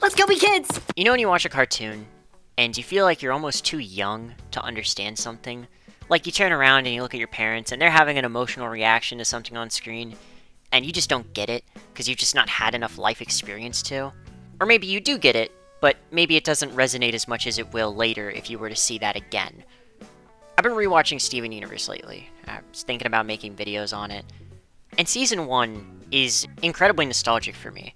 Let's go be kids! You know when you watch a cartoon, and you feel like you're almost too young to understand something? Like you turn around and you look at your parents, and they're having an emotional reaction to something on screen, and you just don't get it, because you've just not had enough life experience to? Or maybe you do get it, but maybe it doesn't resonate as much as it will later if you were to see that again. I've been rewatching Steven Universe lately. I was thinking about making videos on it. And Season 1 is incredibly nostalgic for me.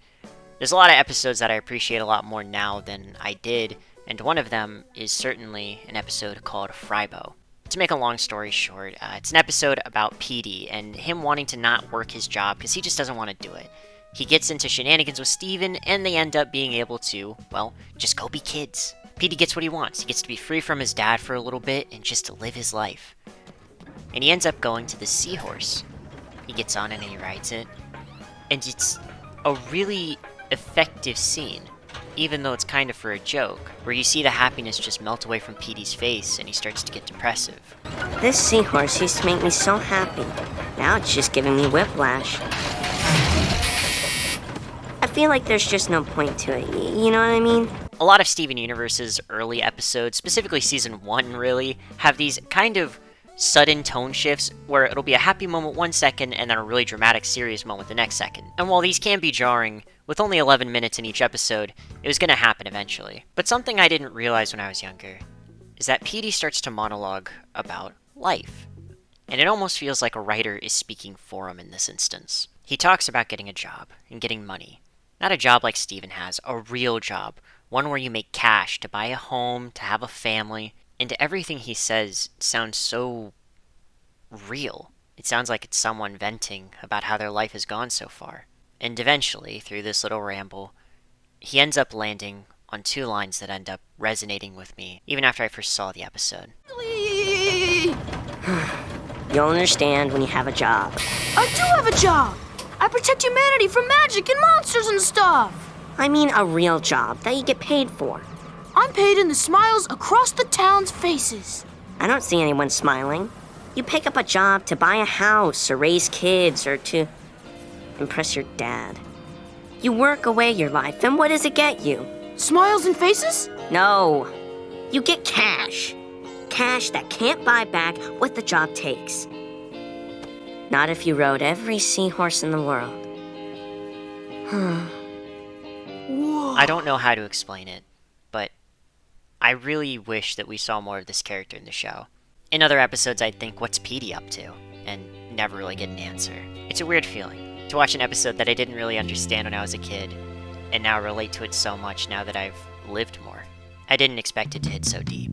There's a lot of episodes that I appreciate a lot more now than I did, and one of them is certainly an episode called Frybo. To make a long story short, it's an episode about Petey and him wanting to not work his job because he just doesn't want to do it. He gets into shenanigans with Steven, and they end up being able to, well, just go be kids. Petey gets what he wants. He gets to be free from his dad for a little bit and just to live his life. And he ends up going to the seahorse. He gets on it and he rides it. And it's a really effective scene, even though it's kind of for a joke, where you see the happiness just melt away from Petey's face and he starts to get depressive. This seahorse used to make me so happy. Now it's just giving me whiplash. I feel like there's just no point to it, you know what I mean? A lot of Steven Universe's early episodes, specifically Season 1 really, have these kind of sudden tone shifts where it'll be a happy moment 1 second and then a really dramatic, serious moment the next second. And while these can be jarring, with only 11 minutes in each episode, it was going to happen eventually. But something I didn't realize when I was younger is that Petey starts to monologue about life. And it almost feels like a writer is speaking for him in this instance. He talks about getting a job and getting money. Not a job like Steven has, a real job. One where you make cash to buy a home, to have a family. And everything he says sounds so real. It sounds like it's someone venting about how their life has gone so far. And eventually, through this little ramble, he ends up landing on 2 lines that end up resonating with me, even after I first saw the episode. You'll understand when you have a job. I do have a job! I protect humanity from magic and monsters and stuff! I mean a real job that you get paid for. I'm paid in the smiles across the town's faces. I don't see anyone smiling. You pick up a job to buy a house or raise kids or to impress your dad. You work away your life, and what does it get you? Smiles and faces? No. You get cash. Cash that can't buy back what the job takes. Not if you rode every seahorse in the world. Whoa. I don't know how to explain it, but I really wish that we saw more of this character in the show. In other episodes, I'd think, what's Petey up to? And never really get an answer. It's a weird feeling to watch an episode that I didn't really understand when I was a kid, and now relate to it so much now that I've lived more. I didn't expect it to hit so deep.